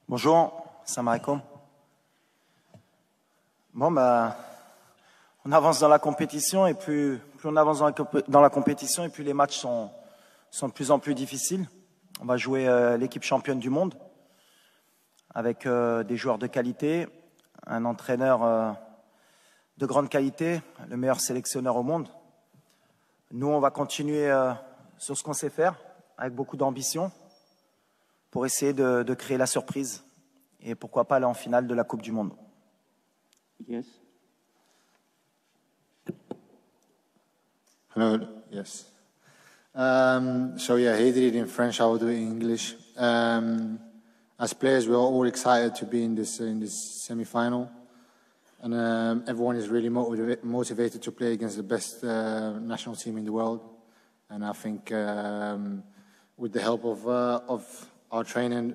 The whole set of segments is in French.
Bonjour, salam alaikum. Bon, on avance dans la compétition et plus on avance dans la compétition et plus les matchs sont de plus en plus difficiles. On va jouer l'équipe championne du monde avec des joueurs de qualité, un entraîneur de grande qualité, le meilleur sélectionneur au monde. Nous, on va continuer sur ce qu'on sait faire avec beaucoup d'ambition pour essayer de créer la surprise et pourquoi pas aller en finale de la Coupe du Monde. Yes. Hello, yes. So yeah, he did it in French, I will do it in English. As players, we are all excited to be in this semi-final. And everyone is really motivated to play against the best national team in the world. And I think with the help of our trainer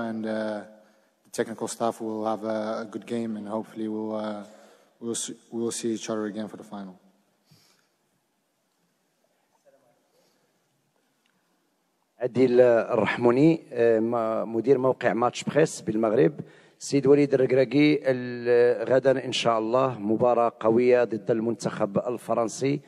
and the technical staff, we'll have a good game, and hopefully we'll see each other again for the final. عديل الرحموني مدير موقع ماتش بريس بالمغرب. سيد وليد الركراكي غدا إن شاء الله مباراة قوية ضد المنتخب الفرنسي.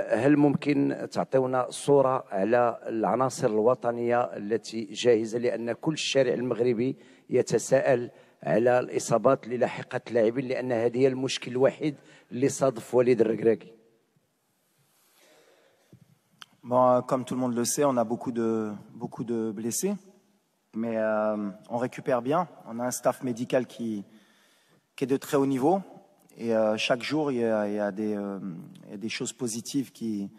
هل ممكن تعطيونا صورة على العناصر الوطنية التي جاهزة، لأن كل الشارع المغربي يتساءل على الإصابات للاحقة اللاعبين، لأن هذه هي المشكل الوحيد اللي صادف وليد الركراكي. Bon, comme tout le monde le sait, on a beaucoup de blessés, mais on récupère bien. On a un staff médical qui est de très haut niveau, et chaque jour il y a des choses positives qui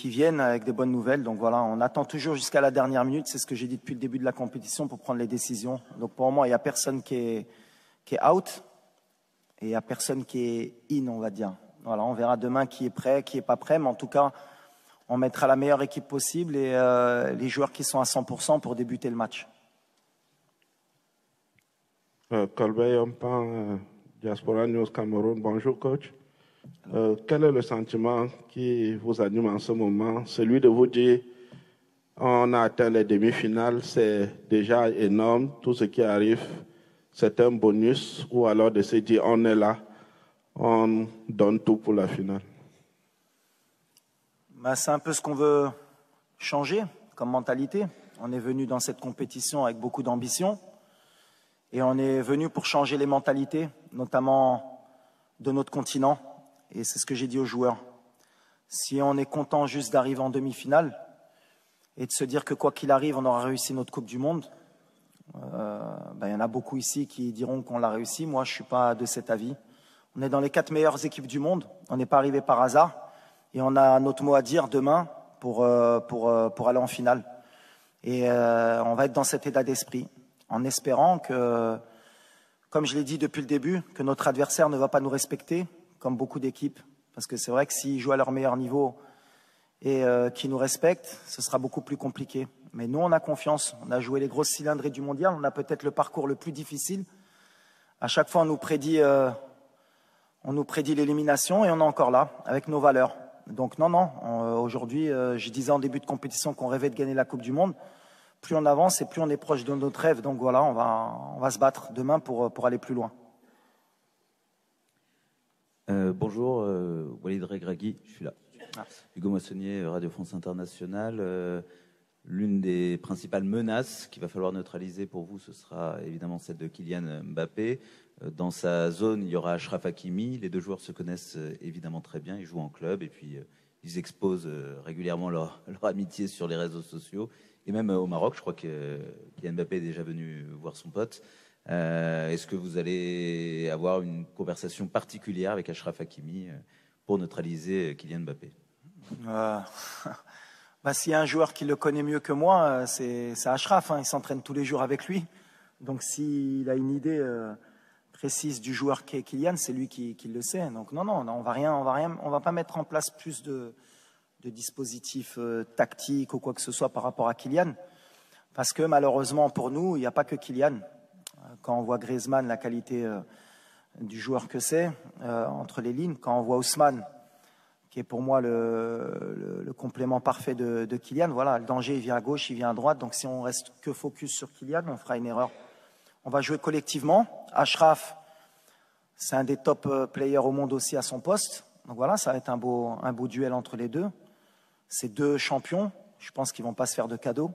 viennent avec des bonnes nouvelles. Donc voilà, on attend toujours jusqu'à la dernière minute. C'est ce que j'ai dit depuis le début de la compétition pour prendre les décisions. Donc pour moi, il n'y a personne qui est out et il n'y a personne qui est in, on va dire. Voilà, on verra demain qui est prêt, qui n'est pas prêt, mais en tout cas, on mettra la meilleure équipe possible et les joueurs qui sont à 100% pour débuter le match. Colbert Yompan, Diaspora News Cameroun. Bonjour coach. Quel est le sentiment qui vous anime en ce moment? Celui de vous dire on a atteint les demi-finales, c'est déjà énorme, tout ce qui arrive, c'est un bonus, ou alors de se dire on est là, on donne tout pour la finale? C'est un peu ce qu'on veut changer comme mentalité. On est venu dans cette compétition avec beaucoup d'ambition et on est venu pour changer les mentalités, notamment de notre continent. Et c'est ce que j'ai dit aux joueurs. Si on est content juste d'arriver en demi-finale et de se dire que quoi qu'il arrive, on aura réussi notre Coupe du Monde, y en a beaucoup ici qui diront qu'on l'a réussi. Moi, je ne suis pas de cet avis. On est dans les 4 meilleures équipes du monde. On n'est pas arrivé par hasard. Et on a notre mot à dire demain pour aller en finale. Et on va être dans cet état d'esprit, en espérant que, comme je l'ai dit depuis le début, que notre adversaire ne va pas nous respecter, comme beaucoup d'équipes. Parce que c'est vrai que s'ils jouent à leur meilleur niveau et qu'ils nous respectent, ce sera beaucoup plus compliqué. Mais nous, on a confiance. On a joué les grosses cylindrées du mondial. On a peut-être le parcours le plus difficile. À chaque fois, on nous prédit l'élimination et on est encore là, avec nos valeurs. Donc non, aujourd'hui, je disais en début de compétition qu'on rêvait de gagner la Coupe du Monde. Plus on avance et plus on est proche de notre rêve. Donc voilà, on va se battre demain pour aller plus loin. Bonjour, Walid Regragui, je suis là. Hugo Moissonnier, Radio France Internationale. L'une des principales menaces qu'il va falloir neutraliser pour vous, ce sera évidemment celle de Kylian Mbappé. Dans sa zone, il y aura Achraf Hakimi. Les deux joueurs se connaissent évidemment très bien. Ils jouent en club et puis ils exposent régulièrement leur amitié sur les réseaux sociaux. Et même au Maroc, je crois que Kylian Mbappé est déjà venu voir son pote. Est-ce que vous allez avoir une conversation particulière avec Achraf Hakimi pour neutraliser Kylian Mbappé? S'il y a un joueur qui le connaît mieux que moi, c'est Achraf. Il s'entraîne tous les jours avec lui. Donc s'il a une idée précise du joueur qui est Kylian, c'est lui qui le sait. Donc non, on va pas mettre en place plus de dispositifs tactiques ou quoi que ce soit par rapport à Kylian, parce que malheureusement pour nous, il n'y a pas que Kylian. Quand on voit Griezmann, la qualité du joueur que c'est entre les lignes, quand on voit Ousmane, qui est pour moi le complément parfait de Kylian. Voilà, le danger, il vient à gauche, il vient à droite. Donc si on reste que focus sur Kylian, on fera une erreur. On va jouer collectivement. Achraf, c'est un des top players au monde aussi à son poste. Donc voilà, ça va être un beau duel entre les deux. C'est deux champions. Je pense qu'ils ne vont pas se faire de cadeaux.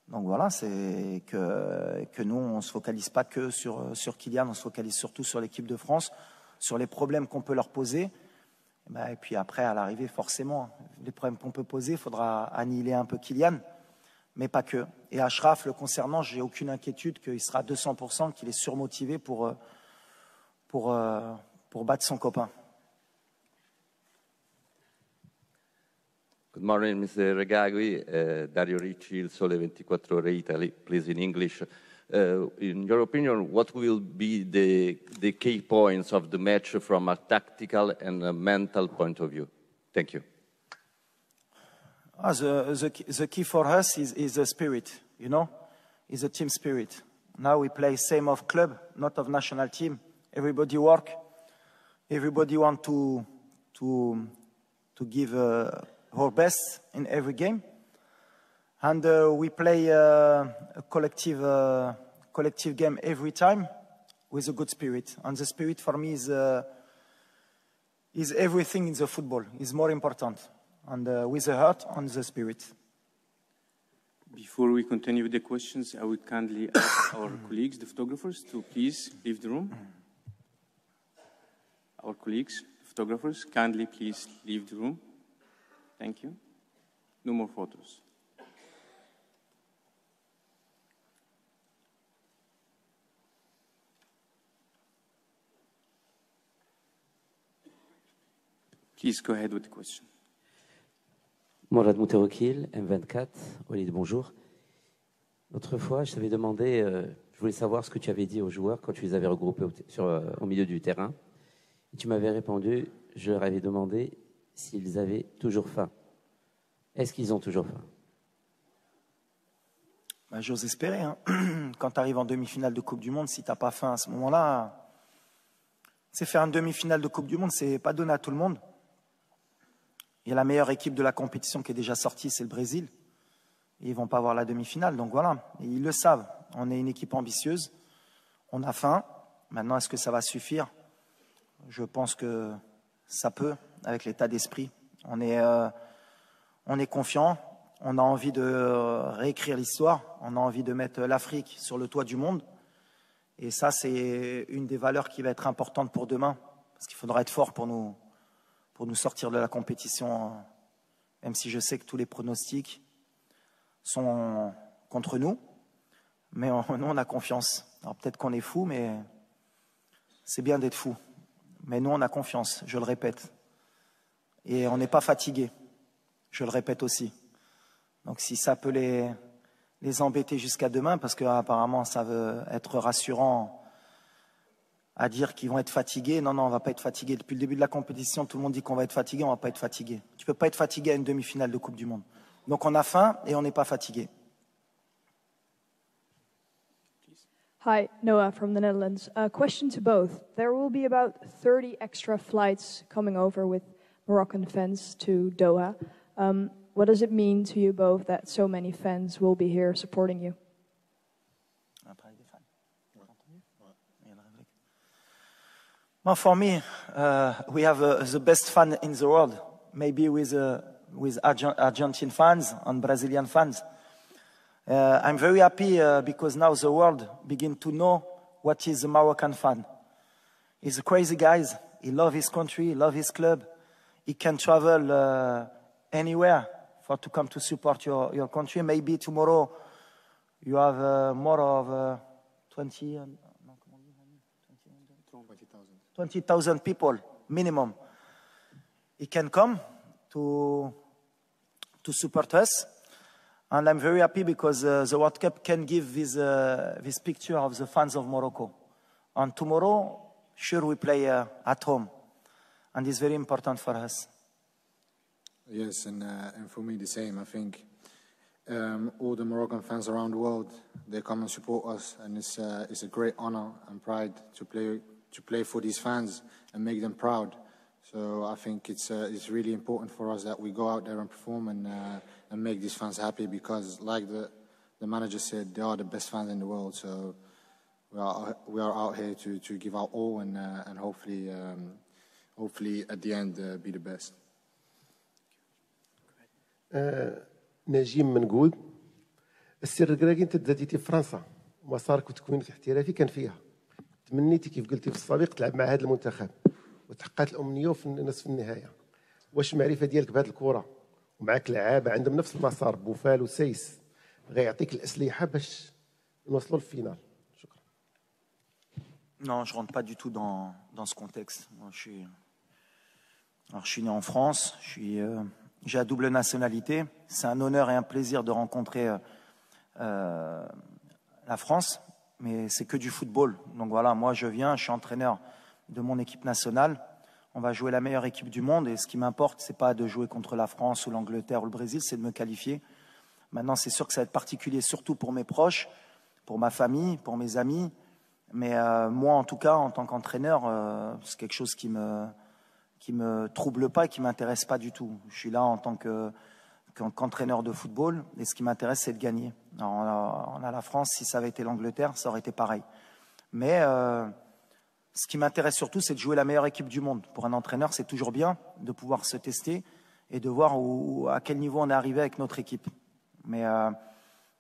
Donc voilà, c'est que nous, on ne se focalise pas que sur Kylian, on se focalise surtout sur l'équipe de France, sur les problèmes qu'on peut leur poser. Et puis après, à l'arrivée, forcément, les problèmes qu'on peut poser, il faudra annihiler un peu Kylian, mais pas que. Et Achraf, le concernant, j'ai aucune inquiétude qu'il sera à 200%, qu'il est surmotivé pour battre son copain. Good morning, Mr. Regragui. Dario Ricci, Il Sole 24 Ore Italy, please in English. In your opinion, what will be the key points of the match from a tactical and a mental point of view? Thank you. The key for us is the spirit, you know, is the team spirit. Now we play same of club, not of national team. Everybody work, everybody want to give our best in every game. And we play a collective game every time with a good spirit. And the spirit for me is everything in the football. Is more important. And with the heart and the spirit. Before we continue with the questions, I would kindly ask our colleagues, the photographers, to please leave the room. Our colleagues, the photographers, kindly please leave the room. Thank you. No more photos. Please go ahead with the question. Mourad Mouterokil, M24. Walid, bonjour. L'autre fois, je t'avais demandé, je voulais savoir ce que tu avais dit aux joueurs quand tu les avais regroupés au milieu du terrain. Et tu m'avais répondu, je leur avais demandé s'ils avaient toujours faim. Est-ce qu'ils ont toujours faim? J'ose espérer. Hein. Quand tu arrives en demi-finale de Coupe du Monde, si tu n'as pas faim à ce moment-là, c'est faire une demi-finale de Coupe du Monde, c'est pas donné à tout le monde. Il y a la meilleure équipe de la compétition qui est déjà sortie, c'est le Brésil. Et ils ne vont pas avoir la demi-finale, donc voilà. Et ils le savent. On est une équipe ambitieuse, on a faim. Maintenant, est-ce que ça va suffire? Je pense que ça peut, avec l'état d'esprit. On est confiant, on a envie de réécrire l'histoire, on a envie de mettre l'Afrique sur le toit du monde. Et ça, c'est une des valeurs qui va être importante pour demain, parce qu'il faudra être fort pour nous sortir de la compétition, même si je sais que tous les pronostics sont contre nous. Mais nous, on a confiance. Alors peut-être qu'on est fou, mais c'est bien d'être fou. Mais nous, on a confiance, je le répète. Et on n'est pas fatigué, je le répète aussi. Donc si ça peut les embêter jusqu'à demain, parce qu'apparemment ça veut être rassurant à dire qu'ils vont être fatigués. Non, on ne va pas être fatigué. Depuis le début de la compétition, tout le monde dit qu'on va être fatigué, on ne va pas être fatigué. Tu ne peux pas être fatigué à une demi-finale de Coupe du Monde. Donc on a faim et on n'est pas fatigué. Hi, Noah from the Netherlands. A question to both. There will be about 30 extra flights coming over with Moroccan fans to Doha. What does it mean to you both that so many fans will be here supporting you? Well, for me, we have the best fan in the world, maybe with Argentine fans and Brazilian fans. I'm very happy because now the world begin to know what is a Moroccan fan. He's a crazy guy. He loves his country, he loves his club. He can travel anywhere to come to support your country. Maybe tomorrow you have more of 20,000 people minimum. He can come to support us. And I'm very happy because the World Cup can give this picture of the fans of Morocco. And tomorrow, sure, we play at home. And it's very important for us. Yes, and for me the same. I think all the Moroccan fans around the world, they come and support us. And it's a great honor and pride to play for these fans and make them proud. So I think it's really important for us that we go out there and perform and make these fans happy, because like the manager said, they are the best fans in the world. So we are out here to give our all and hopefully at the end be the best. نجيم منقود. السر الكراكي انت تزاديتي في فرنسا ومسارك وتكوينك الاحترافي كان فيها. تمنيتي كيف قلتي في السابق تلعب مع هذا المنتخب وتحققت الامنيه في نصف النهايه. واش المعرفه ديالك بهذه الكره ومعك لعابه عندهم نفس المسار بوفال وسيس غيعطيك الاسلحه باش نوصلوا للفينال؟ شكرا. Non, je rentre pas du tout dans ce contexte. Moi, je suis né en France, j'ai la double nationalité. C'est un honneur et un plaisir de rencontrer la France, mais c'est que du football. Donc voilà, moi je viens, je suis entraîneur de mon équipe nationale. On va jouer la meilleure équipe du monde et ce qui m'importe, c'est pas de jouer contre la France ou l'Angleterre ou le Brésil, c'est de me qualifier. Maintenant, c'est sûr que ça va être particulier, surtout pour mes proches, pour ma famille, pour mes amis. Mais moi, en tout cas, en tant qu'entraîneur, c'est quelque chose qui me trouble pas et qui m'intéresse pas du tout. Je suis là en tant qu'entraîneur de football et ce qui m'intéresse, c'est de gagner. Alors, on a la France, si ça avait été l'Angleterre, ça aurait été pareil. Mais ce qui m'intéresse surtout, c'est de jouer la meilleure équipe du monde. Pour un entraîneur, c'est toujours bien de pouvoir se tester et de voir à quel niveau on est arrivé avec notre équipe. Mais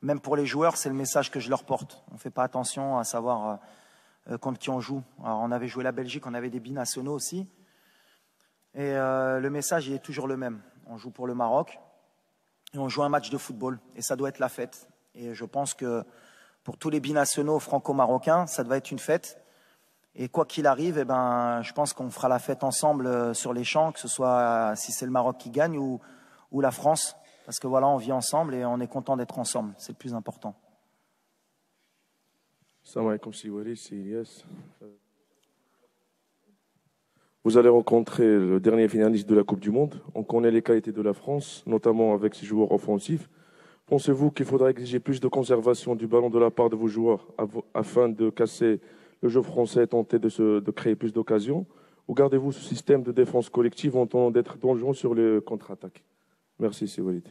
même pour les joueurs, c'est le message que je leur porte. On ne fait pas attention à savoir contre qui on joue. Alors, on avait joué la Belgique, on avait des binationaux aussi. Et le message, il est toujours le même. On joue pour le Maroc et on joue un match de football. Et ça doit être la fête. Et je pense que pour tous les binationaux franco-marocains, ça doit être une fête. Et quoi qu'il arrive, eh ben, je pense qu'on fera la fête ensemble sur les champs, que ce soit si c'est le Maroc qui gagne ou la France. Parce que voilà, on vit ensemble et on est content d'être ensemble. C'est le plus important. Salam alaikum, c'est Walid, c'est Ilyas. Vous allez rencontrer le dernier finaliste de la Coupe du Monde. On connaît les qualités de la France, notamment avec ses joueurs offensifs. Pensez-vous qu'il faudra exiger plus de conservation du ballon de la part de vos joueurs afin de casser le jeu français et tenter de créer plus d'occasions? Ou gardez-vous ce système de défense collective en tentant d'être dangereux sur les contre-attaques? Merci, c'est Walid.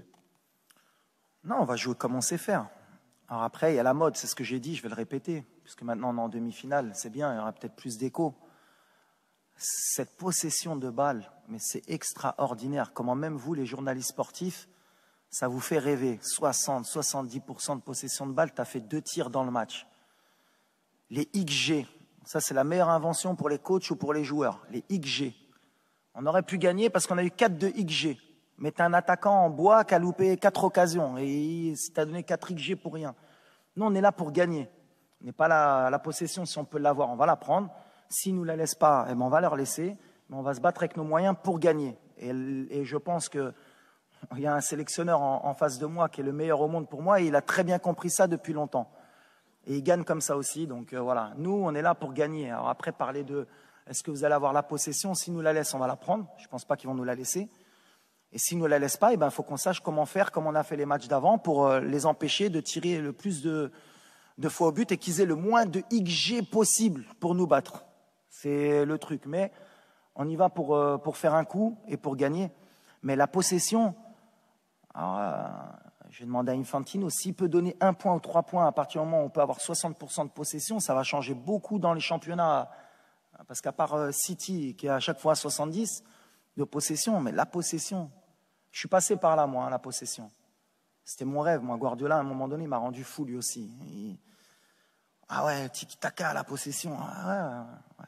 Non, on va jouer comme on sait faire. Alors après, il y a la mode, c'est ce que j'ai dit, je vais le répéter, puisque maintenant on est en demi-finale, c'est bien, il y aura peut-être plus d'écho. Cette possession de balle, mais c'est extraordinaire. Comment même vous, les journalistes sportifs, ça vous fait rêver. 60-70% de possession de balle, tu as fait 2 tirs dans le match. Les XG, ça c'est la meilleure invention pour les coachs ou pour les joueurs. Les XG. On aurait pu gagner parce qu'on a eu 4 de XG. Mais tu as un attaquant en bois qui a loupé 4 occasions et tu as donné 4 XG pour rien. Nous, on est là pour gagner. On n'est pas la possession, si on peut l'avoir, on va la prendre. S'ils ne nous la laissent pas, eh ben on va leur laisser. Mais on va se battre avec nos moyens pour gagner. Et je pense qu'il y a un sélectionneur en face de moi qui est le meilleur au monde pour moi et il a très bien compris ça depuis longtemps. Et il gagne comme ça aussi. Donc voilà, nous, on est là pour gagner. Alors après, parler de est-ce que vous allez avoir la possession? S'ils nous la laissent, on va la prendre. Je ne pense pas qu'ils vont nous la laisser. Et s'ils ne nous la laissent pas, il faut qu'on sache comment faire, comme on a fait les matchs d'avant, pour les empêcher de tirer le plus de fois au but et qu'ils aient le moins de XG possible pour nous battre. C'est le truc. Mais on y va pour faire un coup et pour gagner. Mais la possession, je vais demander à Infantino, s'il peut donner 1 point ou 3 points à partir du moment où on peut avoir 60% de possession, ça va changer beaucoup dans les championnats. Parce qu'à part City, qui est à chaque fois à 70 de possession, mais la possession, je suis passé par là, moi, la possession. C'était mon rêve. Moi, Guardiola, à un moment donné, m'a rendu fou, lui aussi. Ah ouais, tiki-taka, la possession. Ah ouais.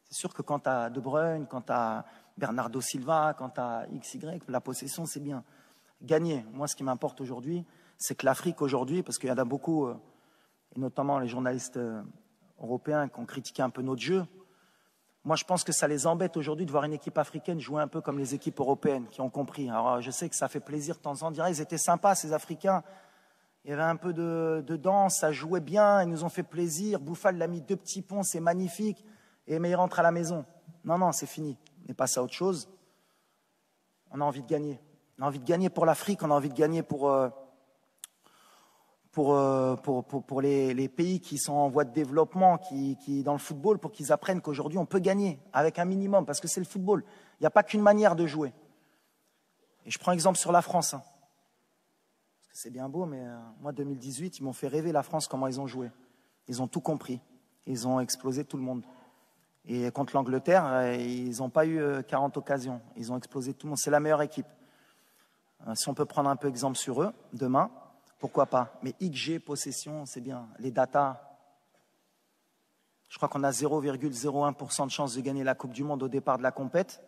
C'est sûr que quand tu as De Bruyne, quand tu as Bernardo Silva, quand tu as XY, la possession, c'est bien. Gagner. Moi, ce qui m'importe aujourd'hui, c'est que l'Afrique, aujourd'hui, parce qu'il y en a beaucoup, et notamment les journalistes européens qui ont critiqué un peu notre jeu, moi, je pense que ça les embête aujourd'hui de voir une équipe africaine jouer un peu comme les équipes européennes qui ont compris. Alors, je sais que ça fait plaisir de temps en temps. Ils étaient sympas, ces Africains. Il y avait un peu de danse, ça jouait bien, ils nous ont fait plaisir. Bouffal l'a mis 2 petits ponts, c'est magnifique. Mais il rentre à la maison. Non, c'est fini. On est passé à autre chose. On a envie de gagner. On a envie de gagner pour l'Afrique, on a envie de gagner pour pour les pays qui sont en voie de développement, qui dans le football, pour qu'ils apprennent qu'aujourd'hui on peut gagner avec un minimum, parce que c'est le football. Il n'y a pas qu'une manière de jouer. Et je prends exemple sur la France. Parce que c'est bien beau, mais moi 2018, ils m'ont fait rêver la France, comment ils ont joué. Ils ont tout compris. Ils ont explosé tout le monde. Et contre l'Angleterre, ils n'ont pas eu 40 occasions. Ils ont explosé tout le monde. C'est la meilleure équipe. Si on peut prendre un peu exemple sur eux, demain, pourquoi pas. Mais XG, possession, c'est bien. Les datas, je crois qu'on a 0,01% de chance de gagner la Coupe du Monde au départ de la compète.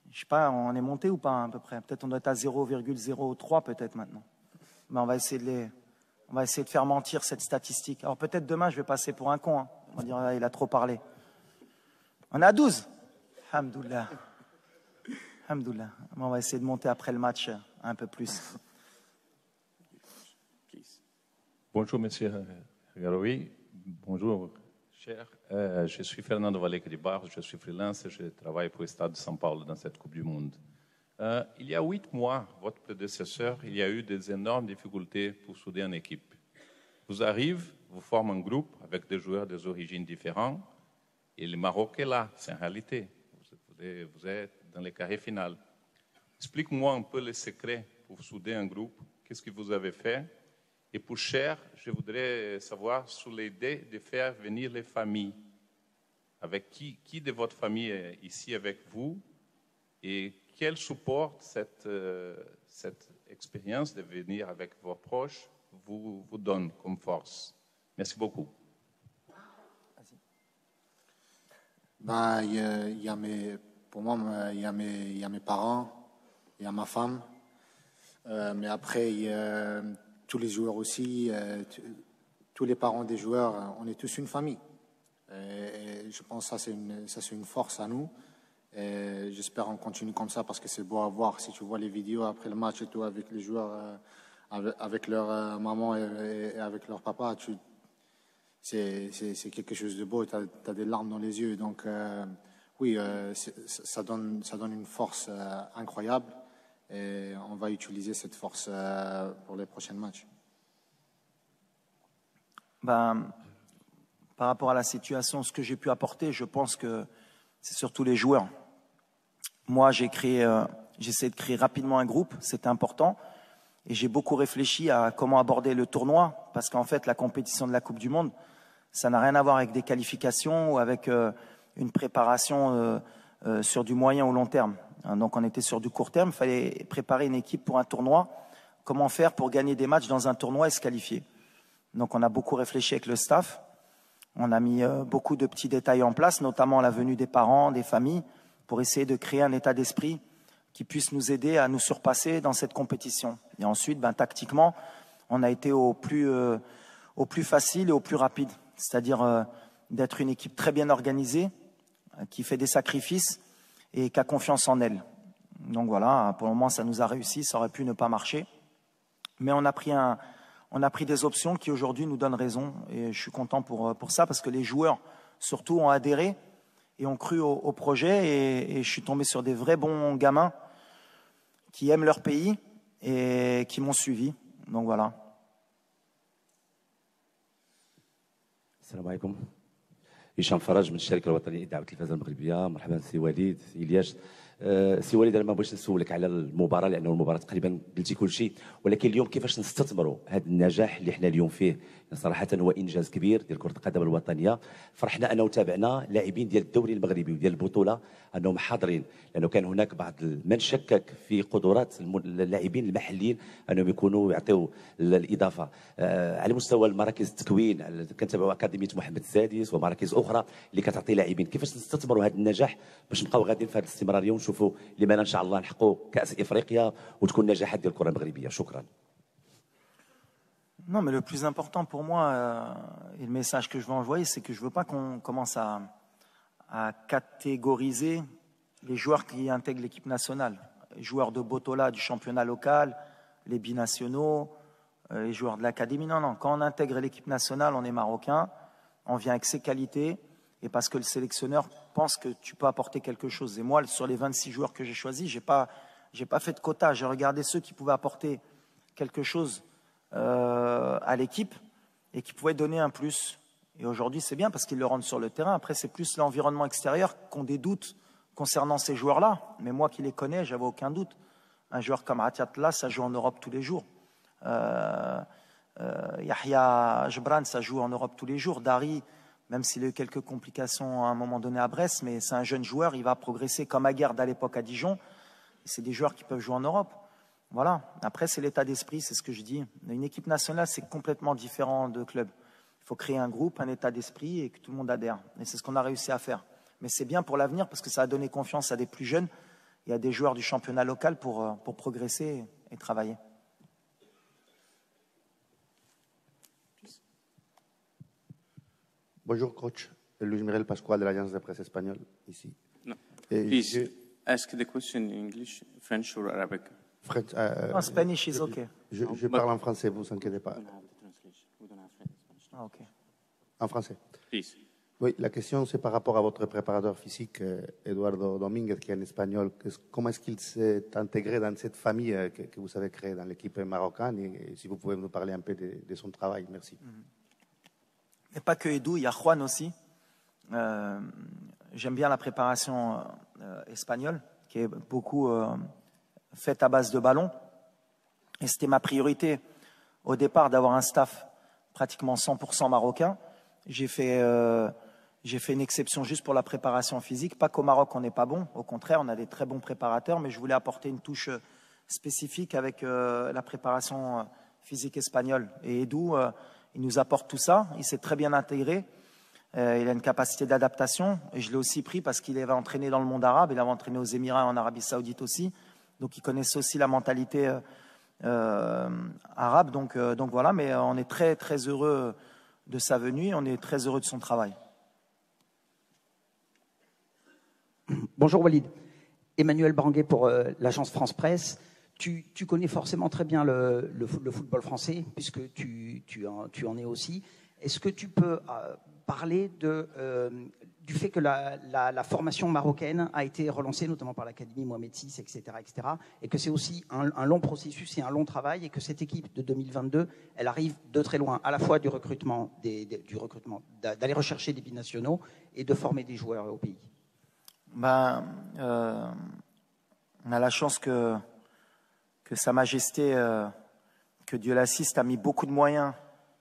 Je ne sais pas, on est monté ou pas à peu près. Peut-être on doit être à 0,03 peut-être maintenant. Mais on va essayer de faire mentir cette statistique. Alors peut-être demain, je vais passer pour un con. Hein. On va dire, ah, il a trop parlé. On est à 12. Alhamdoulilah. Alhamdoulilah. On va essayer de monter après le match un peu plus. Bonjour, monsieur Garoui. Bonjour, cher. Je suis Fernando Valecri-Barros, je suis freelance et je travaille pour le Stade de São Paulo dans cette Coupe du Monde. Il y a 8 mois, votre prédécesseur, il y a eu des énormes difficultés pour souder une équipe. Vous arrivez, vous formez un groupe avec des joueurs des origines différentes et le Maroc est là, c'est en réalité. Vous êtes dans les carrés finales. Explique-moi un peu les secrets pour souder un groupe. Qu'est-ce que vous avez fait? Et pour Cher, je voudrais savoir sur l'idée de faire venir les familles. Avec qui de votre famille est ici avec vous et quel support cette expérience de venir avec vos proches vous donne comme force? Merci beaucoup. Pour moi, il y a mes parents, il y a ma femme, mais après, il y a tous les joueurs aussi, tous les parents des joueurs, on est tous une famille. Et je pense que ça c'est une force à nous. Et j'espère qu'on continue comme ça parce que c'est beau à voir. Si tu vois les vidéos après le match et tout avec les joueurs, avec leur maman et avec leur papa, c'est quelque chose de beau. Tu as des larmes dans les yeux. Donc oui, ça donne une force incroyable. Et on va utiliser cette force pour les prochains matchs. Par rapport à la situation, ce que j'ai pu apporter, je pense que c'est surtout les joueurs. Moi, j'ai essayé de créer rapidement un groupe, c'était important. Et j'ai beaucoup réfléchi à comment aborder le tournoi, parce qu'en fait, la compétition de la Coupe du Monde, ça n'a rien à voir avec des qualifications ou avec une préparation sur du moyen ou long terme. Donc on était sur du court terme, il fallait préparer une équipe pour un tournoi. Comment faire pour gagner des matchs dans un tournoi et se qualifier? Donc on a beaucoup réfléchi avec le staff. On a mis beaucoup de petits détails en place, notamment la venue des parents, des familles, pour essayer de créer un état d'esprit qui puisse nous aider à nous surpasser dans cette compétition. Et ensuite, tactiquement, on a été au plus facile et au plus rapide. C'est-à-dire d'être une équipe très bien organisée, qui fait des sacrifices et qui a confiance en elle. Donc voilà, pour le moment, ça nous a réussi, ça aurait pu ne pas marcher. Mais on a pris des options qui aujourd'hui nous donnent raison. Et je suis content pour ça, parce que les joueurs, surtout, ont adhéré et ont cru au projet. Et je suis tombé sur des vrais bons gamins qui aiment leur pays et qui m'ont suivi. Donc voilà. السلام عليكم. هشام فرج من الشركه الوطنيه لدعوه التلفزه المغربيه. مرحبا سي وليد، سي الياس. سي وليد، انا ما بغيتش نسولك على المباراه لانه المباراه تقريبا قلتي كل شيء، ولكن اليوم كيفاش نستثمروا هذا النجاح اللي حنا اليوم فيه؟ صراحه هو انجاز كبير ديال كره القدم الوطنيه. فرحنا انه تابعنا لاعبين ديال الدوري المغربي وديال البطوله انهم حاضرين، لانه كان هناك بعض من شكك في قدرات اللاعبين المحليين انهم يكونوا يعطيوا الاضافه. على مستوى المراكز التكوين كنتابعوا اكاديميه محمد السادس ومراكز اخرى اللي كتعطي لاعبين. كيفاش نستثمروا هذا النجاح باش نبقاو غاديين في هذه الاستمراريه ونشوفوا لماذا ان شاء الله نحققوا كاس افريقيا وتكون نجاحات ديال الكره المغربيه؟ شكرا. Non, mais le plus important pour moi, et le message que je veux envoyer, c'est que je ne veux pas qu'on commence à catégoriser les joueurs qui intègrent l'équipe nationale. Les joueurs de Botola du championnat local, les binationaux, les joueurs de l'académie. Non, non, quand on intègre l'équipe nationale, on est marocain, on vient avec ses qualités, et parce que le sélectionneur pense que tu peux apporter quelque chose. Et moi, sur les 26 joueurs que j'ai choisis, j'ai pas fait de quota. J'ai regardé ceux qui pouvaient apporter quelque chose à l'équipe et qui pouvaient donner un plus. Et aujourd'hui, c'est bien parce qu'ils le rendent sur le terrain. Après, c'est plus l'environnement extérieur qu'on des doutes concernant ces joueurs-là. Mais moi qui les connais, j'avais aucun doute. Un joueur comme Atiatla, ça joue en Europe tous les jours. Yahya Jebran, ça joue en Europe tous les jours. Dari, même s'il a eu quelques complications à un moment donné à Brest, mais c'est un jeune joueur, il va progresser comme Aguerd à l'époque à Dijon. C'est des joueurs qui peuvent jouer en Europe. Voilà. Après, c'est l'état d'esprit, c'est ce que je dis. Une équipe nationale, c'est complètement différent de club. Il faut créer un groupe, un état d'esprit et que tout le monde adhère. Et c'est ce qu'on a réussi à faire. Mais c'est bien pour l'avenir parce que ça a donné confiance à des plus jeunes et à des joueurs du championnat local pour progresser et travailler. Bonjour coach, Luis Miguel Pascual de l'agence de presse espagnole ici. No. Please ask the question in English, French or Arabic. French, Spanish is okay. Je parle en français, vous inquiétez pas. Ah, okay. En français. Please. Oui, la question c'est par rapport à votre préparateur physique, Eduardo Domínguez, qui est en espagnol. Comment est-ce qu'il s'est intégré dans cette famille que vous avez créée dans l'équipe marocaine et si vous pouvez nous parler un peu de son travail. Merci. Et pas que Edu, il y a Juan aussi. J'aime bien la préparation espagnole, qui est beaucoup faite à base de ballon. Et c'était ma priorité au départ d'avoir un staff pratiquement 100% marocain. J'ai fait une exception juste pour la préparation physique. Pas qu'au Maroc, on n'est pas bon. Au contraire, on a des très bons préparateurs, mais je voulais apporter une touche spécifique avec la préparation physique espagnole. Et Edu, il nous apporte tout ça. Il s'est très bien intégré. Il a une capacité d'adaptation. Et je l'ai aussi pris parce qu'il avait entraîné dans le monde arabe. Il avait entraîné aux Émirats et en Arabie Saoudite aussi. Donc, il connaissait aussi la mentalité arabe. Donc voilà, mais on est très, très heureux de sa venue. On est très heureux de son travail. Bonjour Walid. Emmanuel Branguet pour l'agence France Presse. Tu connais forcément très bien le football français, puisque tu en es aussi. Est-ce que tu peux parler du fait que la formation marocaine a été relancée, notamment par l'Académie Mohamed VI, etc., et que c'est aussi un long processus et un long travail, et que cette équipe de 2022, elle arrive de très loin, à la fois du recrutement, d'aller rechercher des binationaux et de former des joueurs au pays? On a la chance que Sa Majesté, que Dieu l'assiste, a mis beaucoup de moyens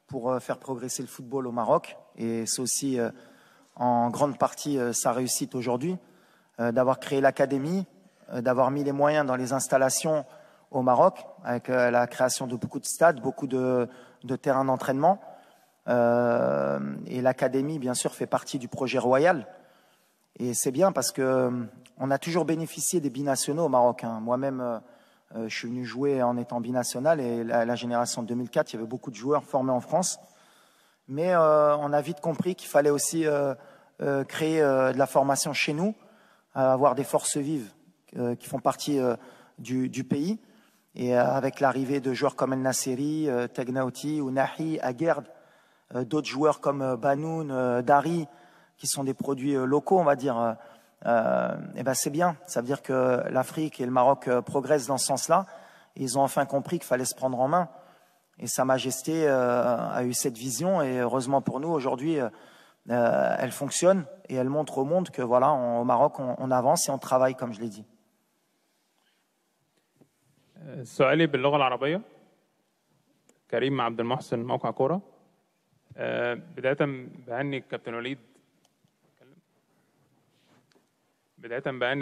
pour faire progresser le football au Maroc. Et c'est aussi en grande partie sa réussite aujourd'hui, d'avoir créé l'académie, d'avoir mis les moyens dans les installations au Maroc, avec la création de beaucoup de stades, beaucoup de terrains d'entraînement. Et l'académie, bien sûr, fait partie du projet royal. Et c'est bien parce qu'on a toujours bénéficié des binationaux au Maroc. Moi-même, je suis venu jouer en étant binational et la génération de 2004, il y avait beaucoup de joueurs formés en France. Mais on a vite compris qu'il fallait aussi créer de la formation chez nous, avoir des forces vives qui font partie du pays. Et avec l'arrivée de joueurs comme El Nasseri, Tegnaouti, Ounahi, Aguerd, d'autres joueurs comme Banoun, Dari, qui sont des produits locaux, on va dire, et ben c'est bien. Ça veut dire que l'Afrique et le Maroc progressent dans ce sens-là. Ils ont enfin compris qu'il fallait se prendre en main. Et Sa Majesté a eu cette vision. Et heureusement pour nous, aujourd'hui, elle fonctionne et elle montre au monde que voilà, au Maroc, on avance et on travaille, comme je l'ai dit. سؤالي باللغة العربية. كريم عبد المحسن موقع كورة. بداية بهني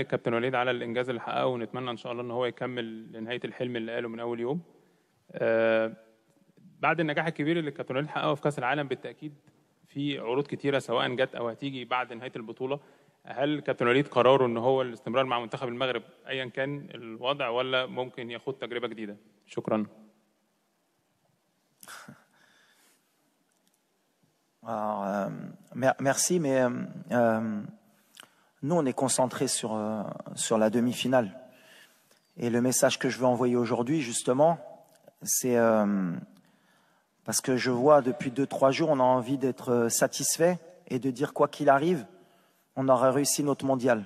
الكابتن وليد على الإنجاز اللي حققه ونتمنى إن شاء الله إن هو يكمل لنهاية الحلم اللي قاله من أول يوم. بعد النجاح الكبير اللي الكابتن وليد حققه في كأس العالم بالتأكيد في عروض كتيرة سواء جت أو هتيجي بعد نهاية البطولة. هل كابتن وليد قراره إن هو الاستمرار مع منتخب المغرب أيا كان الوضع ولا ممكن ياخد تجربة جديدة؟ شكرا. Alors, merci, mais nous, on est concentrés sur la demi-finale. Et le message que je veux envoyer aujourd'hui, justement, c'est parce que je vois depuis 2-3 jours, on a envie d'être satisfait et de dire quoi qu'il arrive, on aura réussi notre mondial.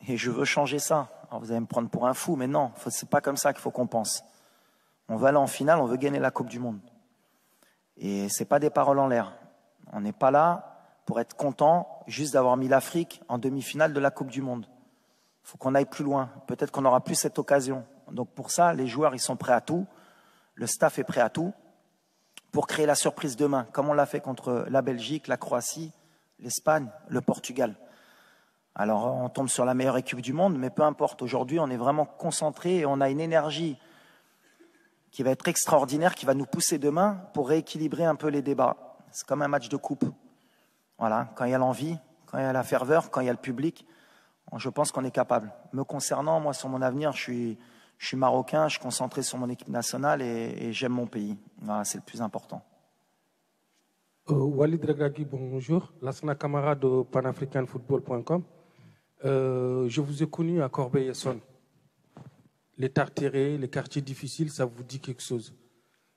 Et je veux changer ça. Alors vous allez me prendre pour un fou, mais non, c'est pas comme ça qu'il faut qu'on pense. On veut aller en finale, on veut gagner la Coupe du Monde. Et ce n'est pas des paroles en l'air. On n'est pas là pour être content juste d'avoir mis l'Afrique en demi-finale de la Coupe du Monde. Il faut qu'on aille plus loin. Peut-être qu'on n'aura plus cette occasion. Donc pour ça, les joueurs, ils sont prêts à tout. Le staff est prêt à tout pour créer la surprise demain, comme on l'a fait contre la Belgique, la Croatie, l'Espagne, le Portugal. Alors on tombe sur la meilleure équipe du monde, mais peu importe. Aujourd'hui, on est vraiment concentré et on a une énergie qui va être extraordinaire, qui va nous pousser demain pour rééquilibrer un peu les débats. C'est comme un match de coupe. Voilà, quand il y a l'envie, quand il y a la ferveur, quand il y a le public, je pense qu'on est capable. Me concernant, moi, sur mon avenir, je suis marocain, je suis concentré sur mon équipe nationale et j'aime mon pays. Voilà, c'est le plus important. Walid Regragui, bonjour. Lassana Camara de panafricanfootball.com. Je vous ai connu à Corbeil-Essonnes. Les Tartérés, les quartiers difficiles, ça vous dit quelque chose.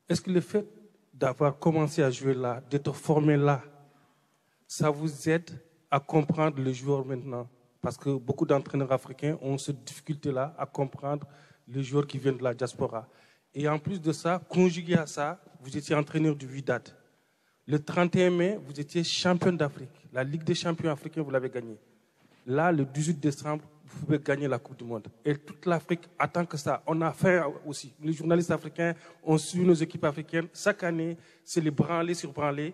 Est-ce que le fait d'avoir commencé à jouer là, d'être formé là, ça vous aide à comprendre les joueurs maintenant? Parce que beaucoup d'entraîneurs africains ont cette difficulté-là à comprendre les joueurs qui viennent de la diaspora. Et en plus de ça, conjugué à ça, vous étiez entraîneur du Wydad. Le 31 mai, vous étiez champion d'Afrique. La Ligue des champions africains, vous l'avez gagnée. Là, le 18 décembre, vous pouvez gagner la Coupe du Monde. Et toute l'Afrique attend que ça. On a fait aussi. Les journalistes africains ont suivi nos équipes africaines. Chaque année, c'est les branlés sur branlés.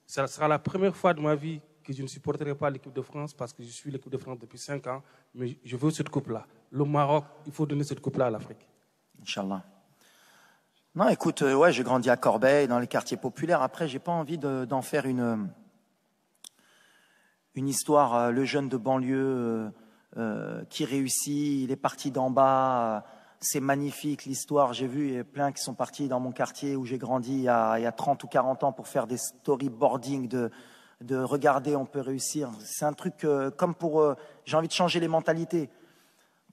Ça sera la première fois de ma vie que je ne supporterai pas l'équipe de France parce que je suis l'équipe de France depuis 5 ans. Mais je veux cette coupe-là. Le Maroc, il faut donner cette coupe-là à l'Afrique. Inch'Allah. Non, écoute, ouais, j'ai grandi à Corbeil, dans les quartiers populaires. Après, j'ai pas envie d'en faire une histoire. Le jeune de banlieue qui réussit, il est parti d'en bas. C'est magnifique l'histoire. J'ai vu il y a plein qui sont partis dans mon quartier où j'ai grandi il y a 30 ou 40 ans pour faire des storyboarding de regarder, on peut réussir. C'est un truc comme pour... j'ai envie de changer les mentalités.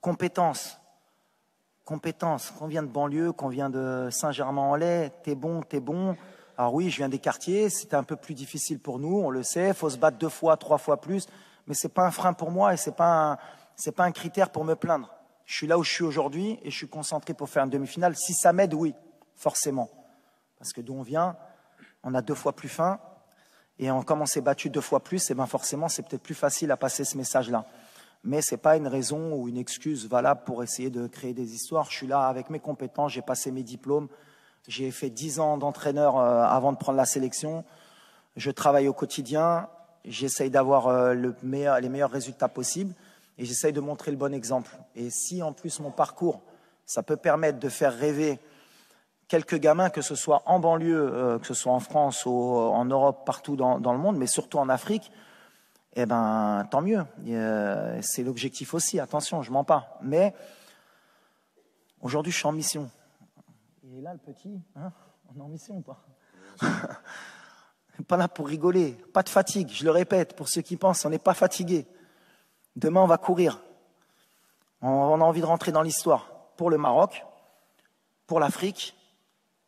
Compétences. Qu'on vient de banlieue, qu'on vient de Saint-Germain-en-Laye, t'es bon. Alors oui, je viens des quartiers, c'était un peu plus difficile pour nous, on le sait, il faut se battre 2 fois, 3 fois plus, mais c'est pas un frein pour moi et c'est pas un critère pour me plaindre. Je suis là où je suis aujourd'hui et je suis concentré pour faire une demi-finale. Si ça m'aide, oui, forcément. Parce que d'où on vient, on a 2 fois plus faim et comme on s'est battu 2 fois plus, et ben forcément c'est peut-être plus facile à passer ce message-là. Mais ce n'est pas une raison ou une excuse valable pour essayer de créer des histoires. Je suis là avec mes compétences, j'ai passé mes diplômes, j'ai fait 10 ans d'entraîneur avant de prendre la sélection. Je travaille au quotidien, j'essaye d'avoir les meilleurs résultats possibles et j'essaye de montrer le bon exemple. Et si en plus mon parcours, ça peut permettre de faire rêver quelques gamins, que ce soit en banlieue, que ce soit en France ou en Europe, partout dans le monde, mais surtout en Afrique, eh ben, tant mieux. C'est l'objectif aussi. Attention, je mens pas. Mais aujourd'hui, je suis en mission. Il est là, le petit. Hein, on est en mission ou pas? Pas là pour rigoler. Pas de fatigue. Je le répète, pour ceux qui pensent, on n'est pas fatigué. Demain, on va courir. On a envie de rentrer dans l'histoire. Pour le Maroc, pour l'Afrique,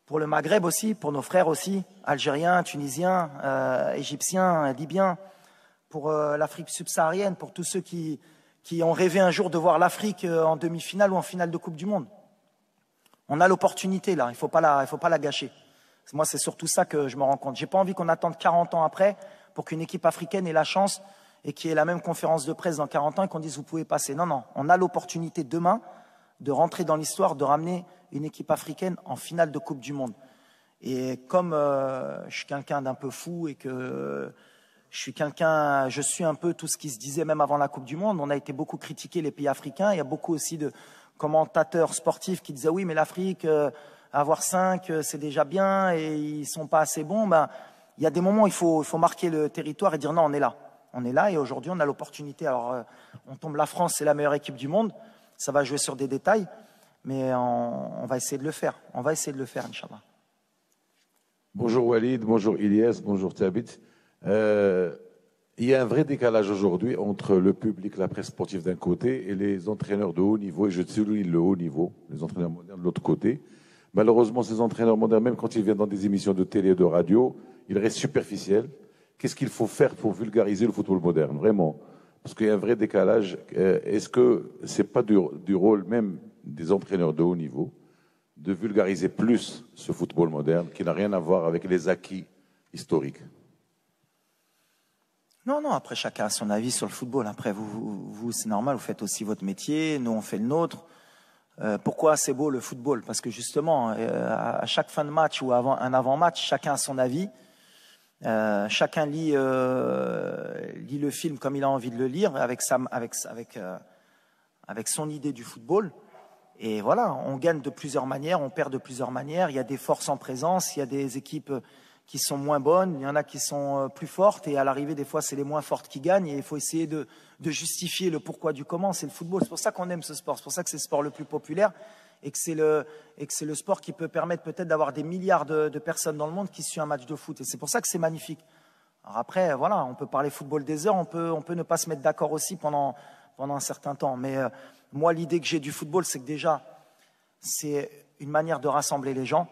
pour le Maghreb aussi, pour nos frères aussi, Algériens, Tunisiens, Égyptiens, Libyens, pour l'Afrique subsaharienne, pour tous ceux qui ont rêvé un jour de voir l'Afrique en demi-finale ou en finale de Coupe du Monde. On a l'opportunité là, il ne faut pas la gâcher. Moi, c'est surtout ça que je me rends compte. Je n'ai pas envie qu'on attende 40 ans après pour qu'une équipe africaine ait la chance et qu'il y ait la même conférence de presse dans 40 ans et qu'on dise vous pouvez passer. Non, on a l'opportunité demain de rentrer dans l'histoire, de ramener une équipe africaine en finale de Coupe du Monde. Et comme je suis quelqu'un d'un peu fou et que... je suis un peu tout ce qui se disait même avant la Coupe du Monde. On a été beaucoup critiqué, les pays africains. Il y a beaucoup aussi de commentateurs sportifs qui disaient oui, mais l'Afrique, avoir 5, c'est déjà bien et ils ne sont pas assez bons. Ben, il y a des moments où il faut marquer le territoire et dire non, on est là. On est là et aujourd'hui, on a l'opportunité. Alors, on tombe, la France, c'est la meilleure équipe du monde. Ça va jouer sur des détails, mais on va essayer de le faire. On va essayer de le faire, Inch'Allah. Bonjour Walid, bonjour Ilyes, bonjour Thabit. Il y a un vrai décalage aujourd'hui entre le public, la presse sportive d'un côté et les entraîneurs de haut niveau, et je souligne le haut niveau, les entraîneurs modernes de l'autre côté. Malheureusement, ces entraîneurs modernes, même quand ils viennent dans des émissions de télé et de radio, ils restent superficiels. Qu'est-ce qu'il faut faire pour vulgariser le football moderne, vraiment? Parce qu'il y a un vrai décalage. Est-ce que ce n'est pas du rôle même des entraîneurs de haut niveau de vulgariser plus ce football moderne qui n'a rien à voir avec les acquis historiques? Non, après chacun a son avis sur le football. Après, vous c'est normal, vous faites aussi votre métier, nous on fait le nôtre. Pourquoi c'est beau le football? Parce que justement, à chaque fin de match ou un avant-match, chacun a son avis. Chacun lit le film comme il a envie de le lire, avec son idée du football. Et voilà, on gagne de plusieurs manières, on perd de plusieurs manières. Il y a des forces en présence, il y a des équipes qui sont moins bonnes, il y en a qui sont plus fortes. Et à l'arrivée, des fois, c'est les moins fortes qui gagnent. Et il faut essayer de justifier le pourquoi du comment. C'est le football. C'est pour ça qu'on aime ce sport. C'est pour ça que c'est le sport le plus populaire. Et que c'est le sport qui peut permettre peut-être d'avoir des milliards de personnes dans le monde qui suivent un match de foot. Et c'est pour ça que c'est magnifique. Alors après, voilà, on peut parler football des heures, on peut ne pas se mettre d'accord aussi pendant un certain temps. Mais moi, l'idée que j'ai du football, c'est que déjà, c'est une manière de rassembler les gens,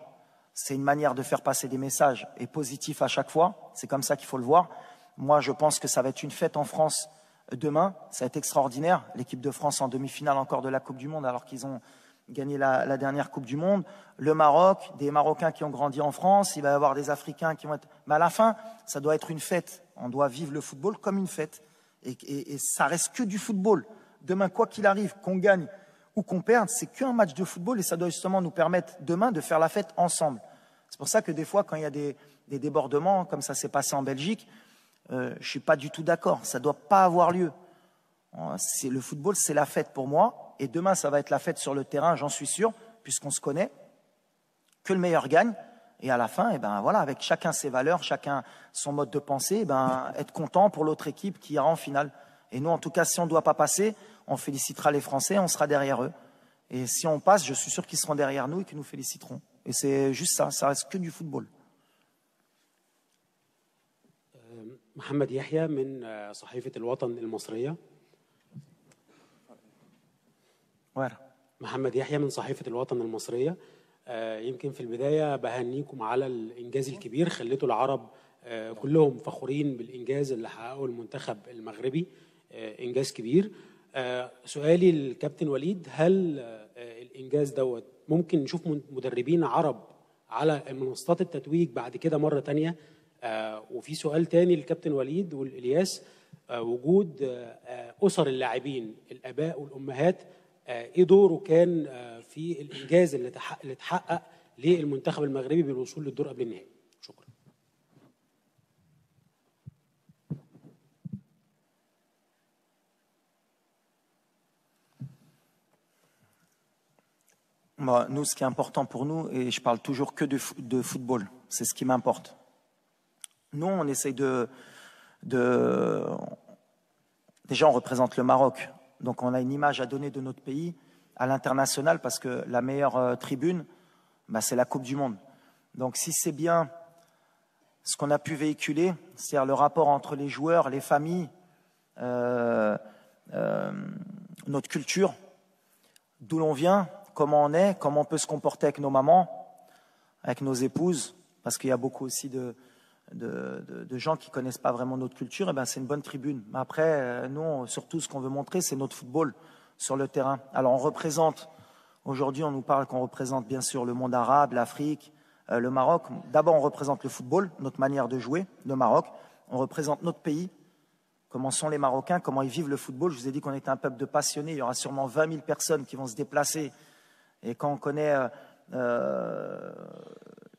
c'est une manière de faire passer des messages et positifs à chaque fois. C'est comme ça qu'il faut le voir. Moi, je pense que ça va être une fête en France demain. Ça va être extraordinaire. L'équipe de France en demi-finale encore de la Coupe du Monde, alors qu'ils ont gagné la dernière Coupe du Monde. Le Maroc, des Marocains qui ont grandi en France. Il va y avoir des Africains qui vont être... Mais à la fin, ça doit être une fête. On doit vivre le football comme une fête. Et ça reste que du football. Demain, quoi qu'il arrive, qu'on gagne ou qu'on perde, c'est qu'un match de football et ça doit justement nous permettre demain de faire la fête ensemble. C'est pour ça que des fois, quand il y a des débordements, comme ça s'est passé en Belgique, je ne suis pas du tout d'accord. Ça ne doit pas avoir lieu. Le football, c'est la fête pour moi. Et demain, ça va être la fête sur le terrain, j'en suis sûr, puisqu'on se connaît. Que le meilleur gagne. Et à la fin, voilà, avec chacun ses valeurs, chacun son mode de pensée, être content pour l'autre équipe qui ira en finale. Et nous, en tout cas, si on ne doit pas passer, on félicitera les Français, on sera derrière eux. Et si on passe, je suis sûr qu'ils seront derrière nous et qu'ils nous féliciteront. Et c'est juste ça, ça reste que du football. محمد يحيى من صحيفة الوطن المصرية. محمد يحيى من صحيفة الوطن المصرية. يمكن في البداية بهنيكم على الإنجاز الكبير، خليتوا العرب كلهم فخورين بالإنجاز اللي حققه المنتخب المغربي، إنجاز كبير. سؤالي للكابتن وليد، هل الإنجاز دوت ممكن نشوف مدربين عرب على منصات التتويج بعد كده مرة تانية؟ وفي سؤال تاني للكابتن وليد والإلياس، وجود أسر اللاعبين الآباء والأمهات، إيه دوره كان في الإنجاز اللي اتحقق للمنتخب المغربي بالوصول للدور قبل النهائي؟ شكرا. Nous, ce qui est important pour nous, et je parle toujours que de football, c'est ce qui m'importe. Nous, on essaye Déjà, on représente le Maroc. Donc, on a une image à donner de notre pays à l'international parce que la meilleure tribune, c'est la Coupe du Monde. Donc, si c'est bien ce qu'on a pu véhiculer, c'est-à-dire le rapport entre les joueurs, les familles, notre culture, d'où l'on vient, comment on est, comment on peut se comporter avec nos mamans, avec nos épouses, parce qu'il y a beaucoup aussi de gens qui ne connaissent pas vraiment notre culture, et c'est une bonne tribune. Mais après, nous, surtout, ce qu'on veut montrer, c'est notre football sur le terrain. Alors, on représente, aujourd'hui, on nous parle qu'on représente bien sûr le monde arabe, l'Afrique, le Maroc. D'abord, on représente le football, notre manière de jouer, le Maroc. On représente notre pays, comment sont les Marocains, comment ils vivent le football. Je vous ai dit qu'on était un peuple de passionnés. Il y aura sûrement 20 000 personnes qui vont se déplacer. Et quand on connaît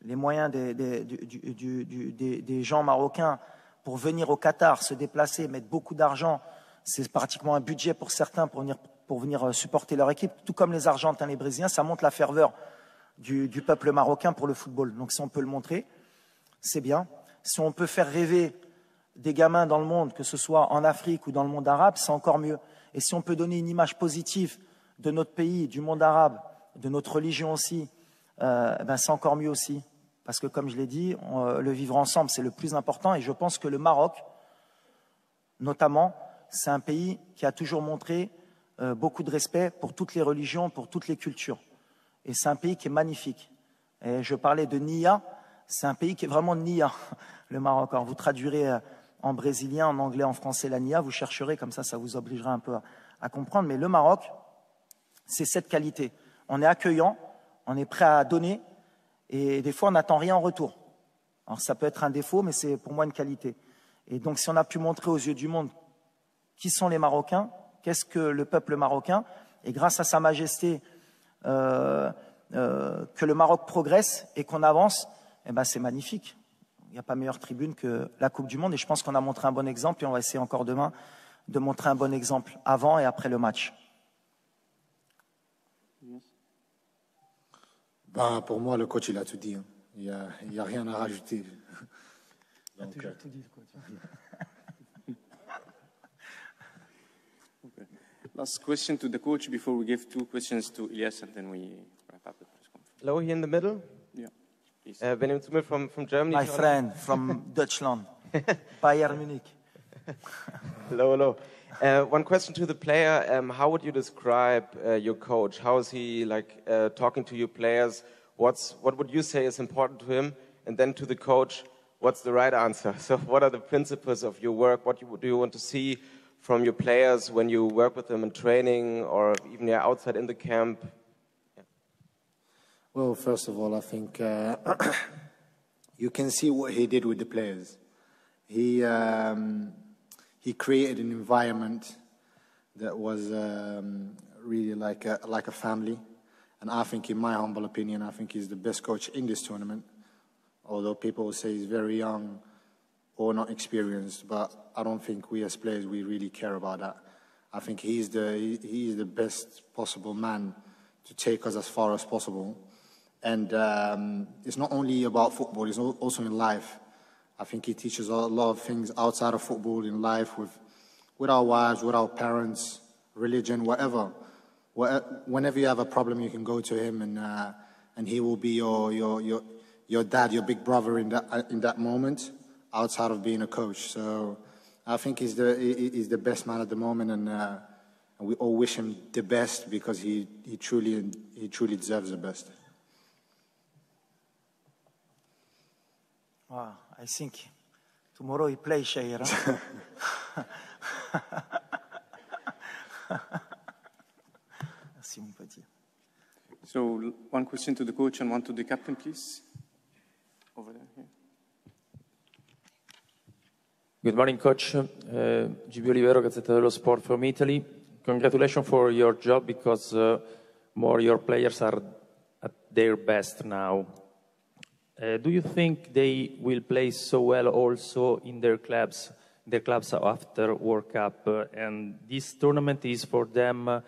les moyens des gens marocains pour venir au Qatar, se déplacer, mettre beaucoup d'argent, c'est pratiquement un budget pour certains pour venir supporter leur équipe, tout comme les Argentins, les Brésiliens, ça montre la ferveur du peuple marocain pour le football. Donc si on peut le montrer, c'est bien. Si on peut faire rêver des gamins dans le monde, que ce soit en Afrique ou dans le monde arabe, c'est encore mieux. Et si on peut donner une image positive de notre pays, du monde arabe, de notre religion aussi, c'est encore mieux aussi. Parce que comme je l'ai dit, le vivre ensemble, c'est le plus important. Et je pense que le Maroc, notamment, c'est un pays qui a toujours montré beaucoup de respect pour toutes les religions, pour toutes les cultures. Et c'est un pays qui est magnifique. Et je parlais de Nia, c'est un pays qui est vraiment Nia, le Maroc. Alors vous traduirez en brésilien, en anglais, en français la Nia, vous chercherez, comme ça vous obligera un peu à comprendre. Mais le Maroc, c'est cette qualité. On est accueillant, on est prêt à donner, et des fois, on n'attend rien en retour. Alors, ça peut être un défaut, mais c'est pour moi une qualité. Et donc, si on a pu montrer aux yeux du monde qui sont les Marocains, qu'est-ce que le peuple marocain, et grâce à Sa Majesté, que le Maroc progresse et qu'on avance, eh ben, c'est magnifique. Il n'y a pas meilleure tribune que la Coupe du Monde, et je pense qu'on a montré un bon exemple, et on va essayer encore demain de montrer un bon exemple avant et après le match. Ben, pour moi, le coach, il a tout dit. Hein. Il n'y a rien à rajouter. Donc, toujours tout dit, le coach. Okay. Last question to the coach before we give 2 questions to Ilyas, and then we wrap up the press conference. Hello, here in the middle. Yeah, please. Benjamin Zummer from Germany. My friend from Deutschland, Bayern Munich. Hello. One question to the player. How would you describe your coach? How is he like talking to your players? What would you say is important to him? And then to the coach, what's the right answer? So what are the principles of your work? What do you want to see from your players when you work with them in training or even outside in the camp? Yeah. Well, first of all, I think you can see what he did with the players. He created an environment that was really like a family. And I think, in my humble opinion, I think he's the best coach in this tournament. Although people will say he's very young or not experienced, but I don't think we as players, we really care about that. I think he is the best possible man to take us as far as possible. And it's not only about football, it's also in life. I think he teaches a lot of things outside of football, in life, with our wives, with our parents, religion, whatever. Whenever you have a problem, you can go to him, and he will be your dad, your big brother in that moment, outside of being a coach. So I think he's the best man at the moment, and we all wish him the best, because he truly deserves the best. Wow, I think tomorrow he plays Shahir. Merci, mon petit. So, one question to the coach and one to the captain, please. Over there. Yeah. Good morning, Coach. GB Olivero, Gazzetta dello Sport from Italy. Congratulations for your job, because more your players are at their best now. Do you think they will play so well also in their clubs after World Cup? And this tournament is for them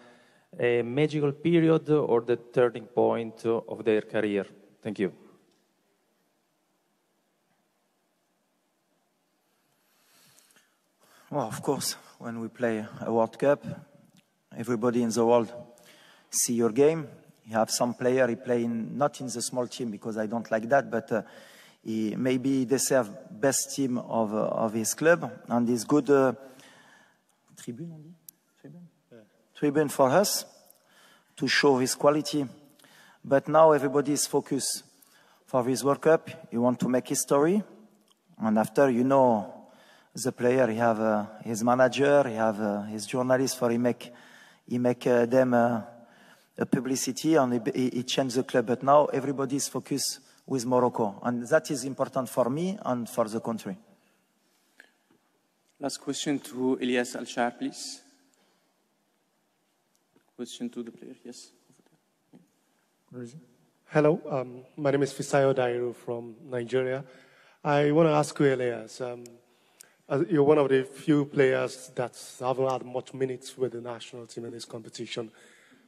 a magical period or the turning point of their career? Thank you. Well, of course, when we play a World Cup, everybody in the world see your game. You have some player, he play not in the small team, because I don't like that, but he maybe deserve best team of his club, and is good tribune for us to show his quality. But now everybody is focused for this World Cup. You want to make history, and after, you know, the player, he have his manager, he have his journalist, for he make them a publicity, and he changed the club. But now everybody is focused with Morocco, and that is important for me and for the country. Last question to Ilyas Al-Shar, please. Question to the player, yes. Where is he? Hello, my name is Fisayo Dairu from Nigeria. I want to ask you, Elias, you're one of the few players that haven't had much minutes with the national team in this competition.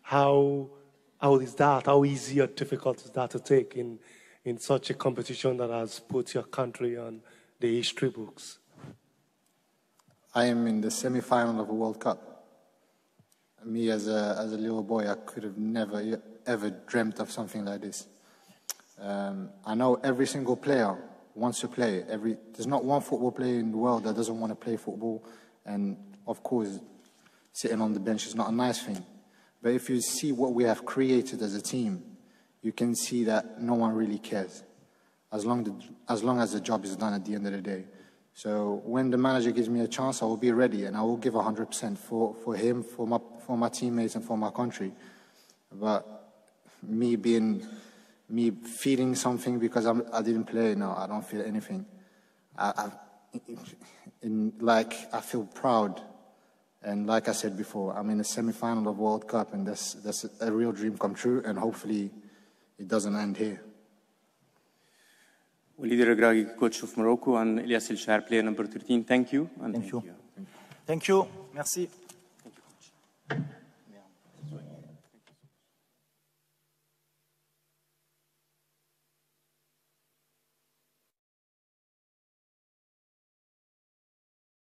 How is that? How easy or difficult is that to take in such a competition that has put your country on the history books? I am in the semi-final of a World Cup. Me as a little boy, I could have never ever dreamt of something like this. I know every single player wants to play. There's not one football player in the world that doesn't want to play football. And of course, sitting on the bench is not a nice thing. But if you see what we have created as a team, you can see that no one really cares, as long as the job is done at the end of the day. So when the manager gives me a chance, I will be ready, and I will give 100% for him, for my teammates, and for my country. But me feeling something because I didn't play. No, I don't feel anything. I feel proud. And like I said before, I'm in the semi-final of World Cup, and that's a real dream come true, and hopefully it doesn't end here. Walid Regragui, coach of Morocco, and Elias El Chair, player number 13. Thank you. Thank you. Merci.